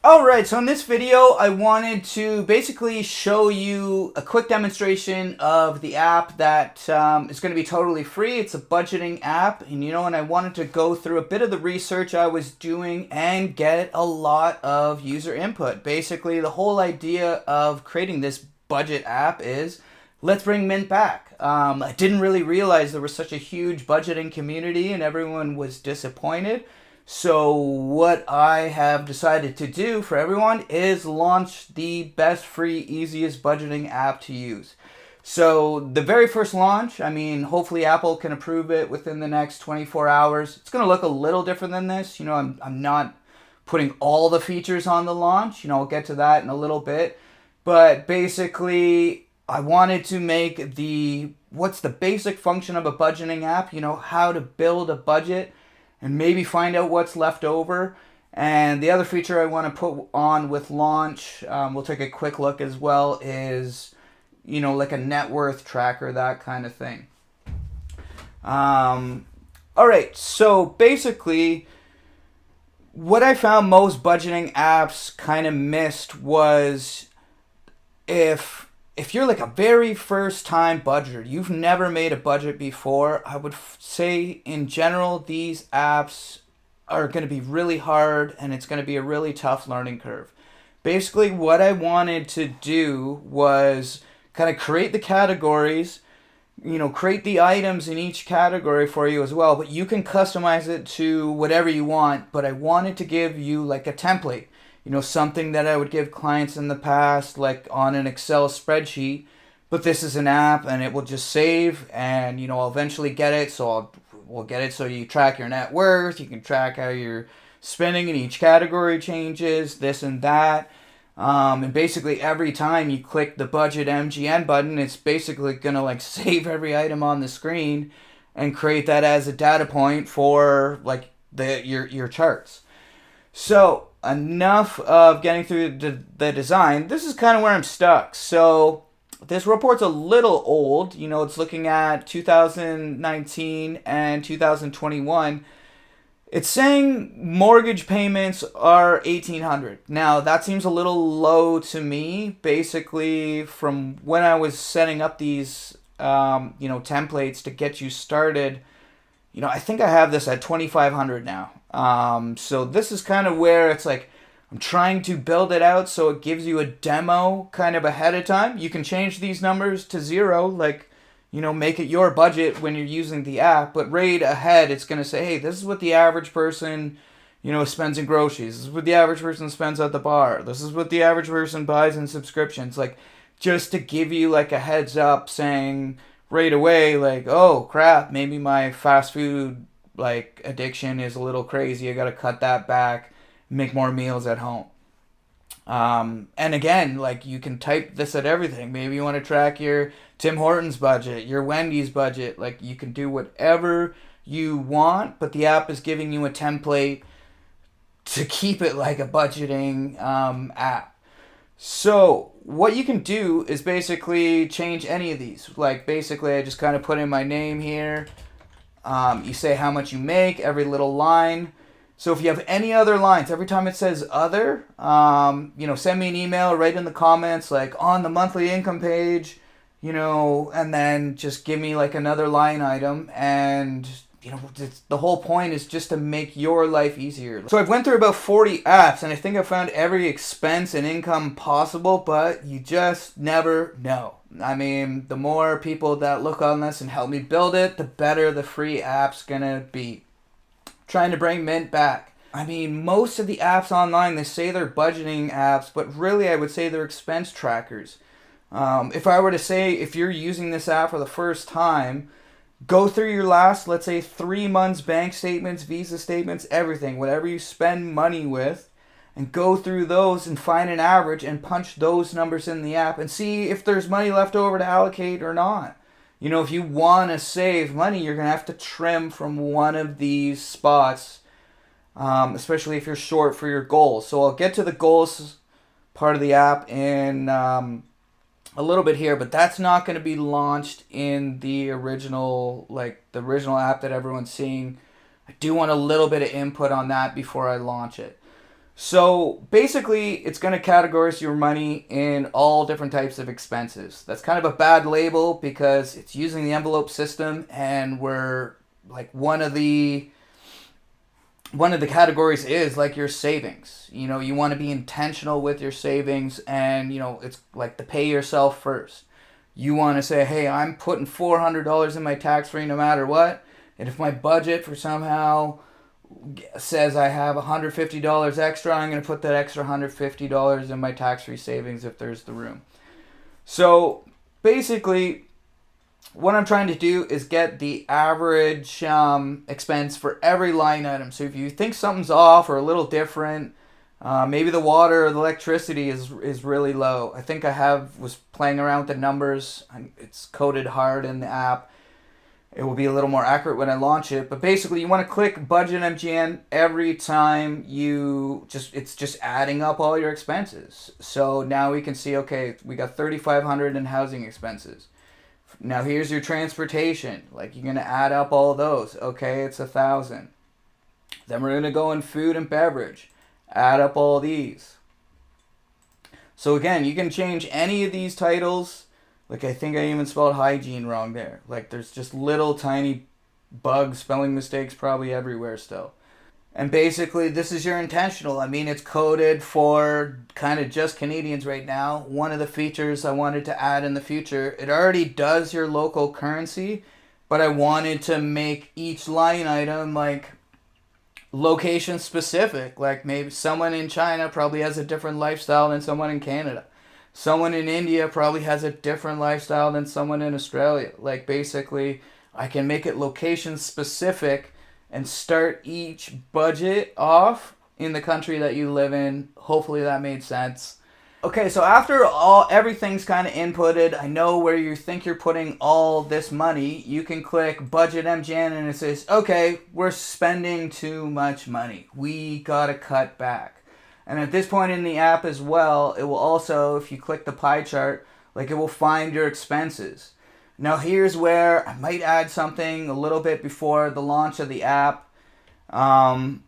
Alright, so in this video I wanted to basically show you a quick demonstration of the app that is going to be totally free. It's a budgeting app, and and I wanted to go through a bit of the research I was doing and get a lot of user input. Basically, the whole idea of creating this budget app is let's bring Mint back. I didn't really realize there was such a huge budgeting community and everyone was disappointed. So what I have decided to do for everyone is launch the best, free, easiest budgeting app to use. So the very first launch, hopefully Apple can approve it within the next 24 hours. It's going to look a little different than this. I'm not putting all the features on the launch. I'll get to that in a little bit. But basically, I wanted to make what's the basic function of a budgeting app, how to build a budget and maybe find out what's left over. And the other feature I want to put on with launch, we'll take a quick look as well, is, like a net worth tracker, that kind of thing. All right, so basically, what I found most budgeting apps kind of missed was if you're like a very first time budgeter, you've never made a budget before, I would say in general these apps are going to be really hard and it's going to be a really tough learning curve. Basically, what I wanted to do was kind of create the categories, create the items in each category for you as well, but you can customize it to whatever you want. But I wanted to give you like a template. Something that I would give clients in the past, like on an Excel spreadsheet, but this is an app and it will just save, and I'll eventually get it. So we'll get it so you track your net worth, you can track how you're spending in each category changes, this and that. And basically every time you click the BudgetMGN button, it's basically gonna like save every item on the screen and create that as a data point for like your charts. So enough of getting through the design. This is kind of where I'm stuck. So this report's a little old. It's looking at 2019 and 2021. It's saying mortgage payments are $1,800. Now that seems a little low to me. Basically, from when I was setting up these templates to get you started, I think I have this at $2,500 now. So this is kind of where it's like I'm trying to build it out so it gives you a demo kind of ahead of time. You can change these numbers to zero, like, make it your budget when you're using the app. But right ahead, it's going to say, hey, this is what the average person, spends in groceries. This is what the average person spends at the bar. This is what the average person buys in subscriptions. Like, just to give you like a heads up saying right away, like, oh crap, maybe my fast food like addiction is a little crazy. I got to cut that back, make more meals at home. And again, like you can type this at everything. Maybe you want to track your Tim Hortons budget, your Wendy's budget. Like you can do whatever you want, but the app is giving you a template to keep it like a budgeting app. So what you can do is basically change any of these. Like basically I just kind of put in my name here. You say how much you make, every little line. So if you have any other lines, every time it says other, send me an email right in the comments, like on the monthly income page, and then just give me like another line item. And, the whole point is just to make your life easier. So I've went through about 40 apps and I think I found every expense and income possible, but you just never know. The more people that look on this and help me build it, the better the free app's gonna be. Trying to bring Mint back. Most of the apps online, they say they're budgeting apps, but really I would say they're expense trackers. If I were to say, if you're using this app for the first time, go through your last, let's say 3 months bank statements, Visa statements, everything, whatever you spend money with, and go through those and find an average and punch those numbers in the app and see if there's money left over to allocate or not. If you want to save money, you're going to have to trim from one of these spots, especially if you're short for your goals. So I'll get to the goals part of the app in a little bit here, but that's not going to be launched in the original app that everyone's seeing. I do want a little bit of input on that before I launch it. So basically, it's going to categorize your money in all different types of expenses. That's kind of a bad label because it's using the envelope system, and we're like one of the categories is like your savings. You want to be intentional with your savings, and it's like to pay yourself first. You want to say, hey, I'm putting $400 in my tax free no matter what. And if my budget for somehow says I have $150 extra, I'm going to put that extra $150 in my tax free savings if there's the room. So basically, what I'm trying to do is get the average expense for every line item. So if you think something's off or a little different, maybe the water or the electricity is really low. I think was playing around with the numbers. It's coded hard in the app. It will be a little more accurate when I launch it. But basically, you want to click BudgetMGN every time it's just adding up all your expenses. So now we can see, okay, we got $3,500 in housing expenses. Now here's your transportation. Like, you're going to add up all those. Okay, it's 1,000. Then we're going to go in food and beverage. Add up all these. So again, you can change any of these titles. Like, I think I even spelled hygiene wrong there. Like, there's just little tiny bugs, spelling mistakes probably everywhere still. And basically, this is your intentional. I mean, it's coded for kind of just Canadians right now. One of the features I wanted to add in the future, it already does your local currency, but I wanted to make each line item like location specific. Like, maybe someone in China probably has a different lifestyle than someone in Canada. Someone in India probably has a different lifestyle than someone in Australia. Like, basically, I can make it location specific and start each budget off in the country that you live in. Hopefully that made sense. Okay, so after everything's kind of inputted, I know where you think you're putting all this money. You can click BudgetMGN and it says, okay, we're spending too much money. We gotta cut back. And at this point in the app as well, it will also, if you click the pie chart, like, it will find your expenses. Now here's where I might add something a little bit before the launch of the app. And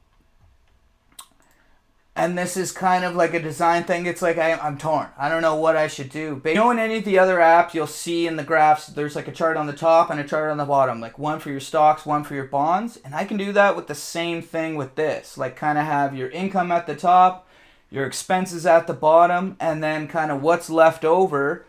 this is kind of like a design thing. It's like I'm torn. I don't know what I should do. In any of the other apps, you'll see in the graphs, there's like a chart on the top and a chart on the bottom. Like, one for your stocks, one for your bonds. And I can do that with the same thing with this. Like, kind of have your income at the top, your expenses at the bottom, and then kind of what's left over.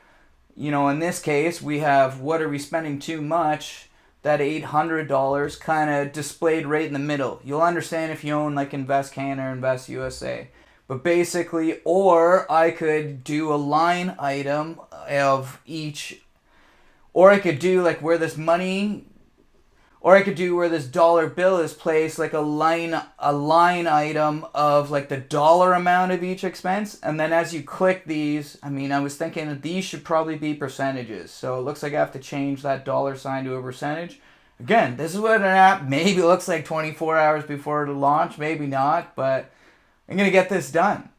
In this case, we have what are we spending too much, that $800 kind of displayed right in the middle. You'll understand if you own like Invest Canada or Invest USA. But basically, or I could do a line item of each, or I could do like where this money, or I could do where this dollar bill is placed, like a line item of like the dollar amount of each expense. And then as you click these, I was thinking that these should probably be percentages. So it looks like I have to change that dollar sign to a percentage. Again, this is what an app maybe looks like 24 hours before the launch, maybe not, but I'm going to get this done.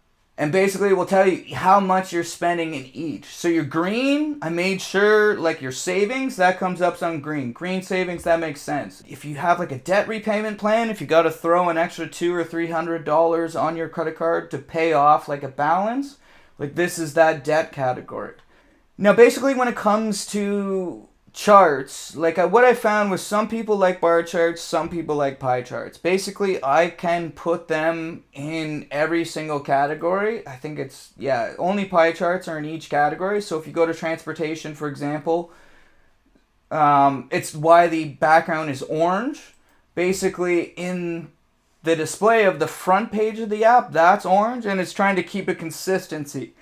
And basically, it will tell you how much you're spending in each. So your green, I made sure, like your savings, that comes up on green. Green savings, that makes sense. If you have like a debt repayment plan, if you got to throw an extra $200 or $300 on your credit card to pay off like a balance, like this is that debt category. Now, basically, when it comes to charts, like what I found was some people like bar charts, some people like pie charts. Basically, I can put them in every single category. I think only pie charts are in each category. So if you go to transportation, for example, it's why the background is orange. Basically, in the display of the front page of the app, that's orange, and it's trying to keep a consistency.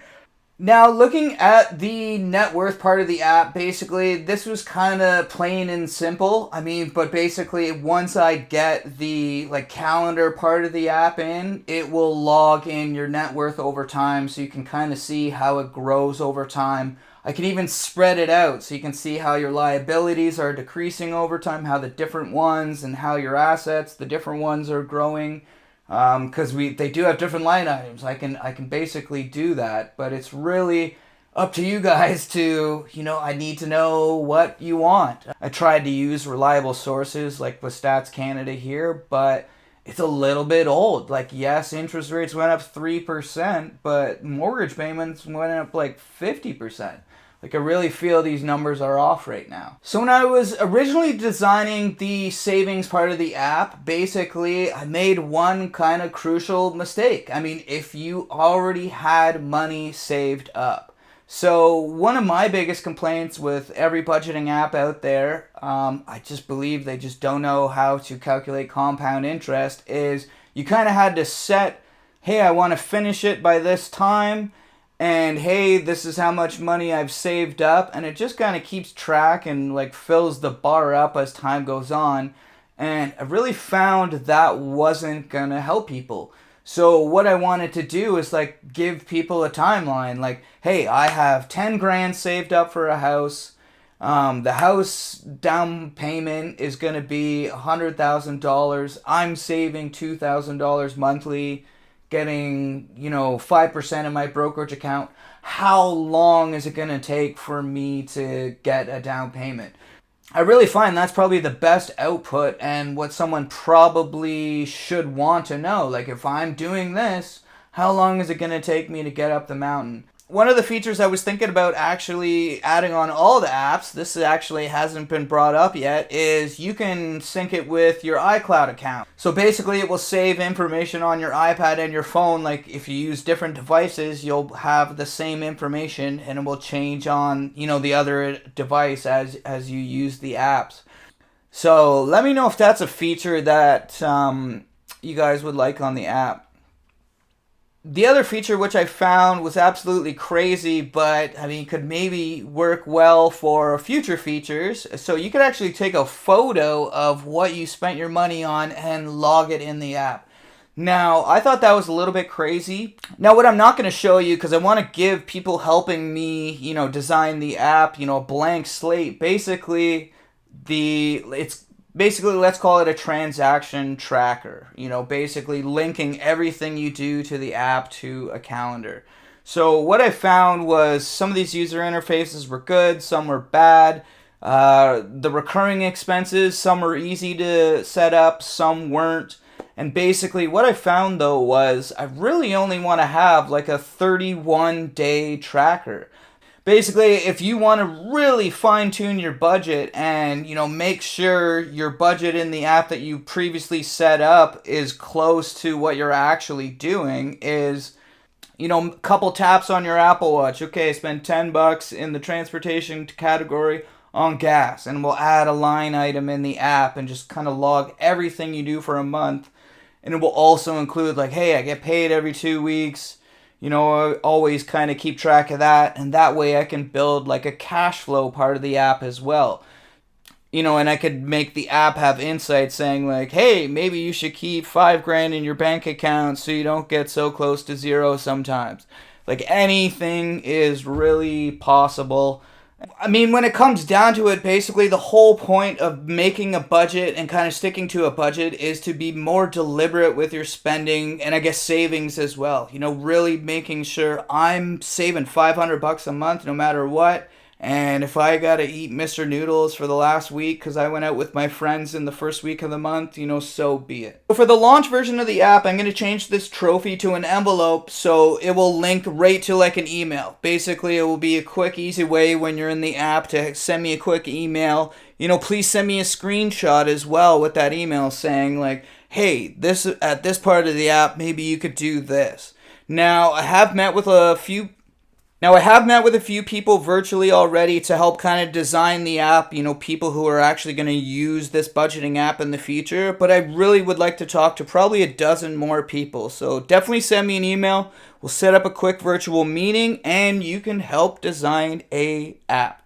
Now, looking at the net worth part of the app, basically, this was kind of plain and simple. But basically, once I get the calendar part of the app in, it will log in your net worth over time, so you can kind of see how it grows over time. I can even spread it out, so you can see how your liabilities are decreasing over time, how the different ones, and how your assets, the different ones, are growing. Because they do have different line items. I can basically do that, but it's really up to you guys to, I need to know what you want. I tried to use reliable sources like with Stats Canada here, but it's a little bit old. Like, yes, interest rates went up 3%, but mortgage payments went up like 50%. Like, I really feel these numbers are off right now. So when I was originally designing the savings part of the app, basically I made one kind of crucial mistake. I mean, if you already had money saved up. So one of my biggest complaints with every budgeting app out there, I just believe they just don't know how to calculate compound interest, is you kind of had to set, hey, I want to finish it by this time, and hey, this is how much money I've saved up, and it just kind of keeps track and like fills the bar up as time goes on. And I really found that wasn't gonna help people. So what I wanted to do is like give people a timeline. Like, hey, I have 10 grand saved up for a house. The house down payment is gonna be $100,000. I'm saving $2,000 monthly, getting 5% of my brokerage account. How long is it gonna take for me to get a down payment? I really find that's probably the best output and what someone probably should want to know. Like, if I'm doing this, how long is it going to take me to get up the mountain? One of the features I was thinking about actually adding on all the apps, this actually hasn't been brought up yet, is you can sync it with your iCloud account. So basically it will save information on your iPad and your phone. Like, if you use different devices, you'll have the same information and it will change on, the other device as you use the apps. So let me know if that's a feature that you guys would like on the app. The other feature which I found was absolutely crazy, but I mean could maybe work well for future features. So you could actually take a photo of what you spent your money on and log it in the app. Now, I thought that was a little bit crazy. Now, what I'm not going to show you, because I want to give people helping me, design the app, a blank slate. Basically, let's call it a transaction tracker, basically linking everything you do to the app to a calendar. So what I found was some of these user interfaces were good, some were bad. The recurring expenses, some were easy to set up, some weren't. And basically what I found though was I really only want to have like a 31-day tracker. Basically, if you want to really fine-tune your budget and, make sure your budget in the app that you previously set up is close to what you're actually doing, is, a couple taps on your Apple Watch. Okay, spend $10 in the transportation category on gas, and we'll add a line item in the app and just kind of log everything you do for a month. And it will also include like, hey, I get paid every 2 weeks. I always kind of keep track of that, and that way I can build like a cash flow part of the app as well. And I could make the app have insights saying like, hey, maybe you should keep $5,000 in your bank account so you don't get so close to zero sometimes. Like, anything is really possible. I mean, when it comes down to it, basically the whole point of making a budget and kind of sticking to a budget is to be more deliberate with your spending and I guess savings as well. Really making sure I'm saving $500 a month no matter what. And if I gotta eat Mr. Noodles for the last week because I went out with my friends in the first week of the month, so be it. For the launch version of the app, I'm gonna change this trophy to an envelope so it will link right to like an email. Basically, it will be a quick, easy way when you're in the app to send me a quick email. Please send me a screenshot as well with that email saying like, hey, at this part of the app, maybe you could do this. Now, I have met with a few people virtually already to help kind of design the app, people who are actually going to use this budgeting app in the future. But I really would like to talk to probably a dozen more people. So definitely send me an email. We'll set up a quick virtual meeting and you can help design a app.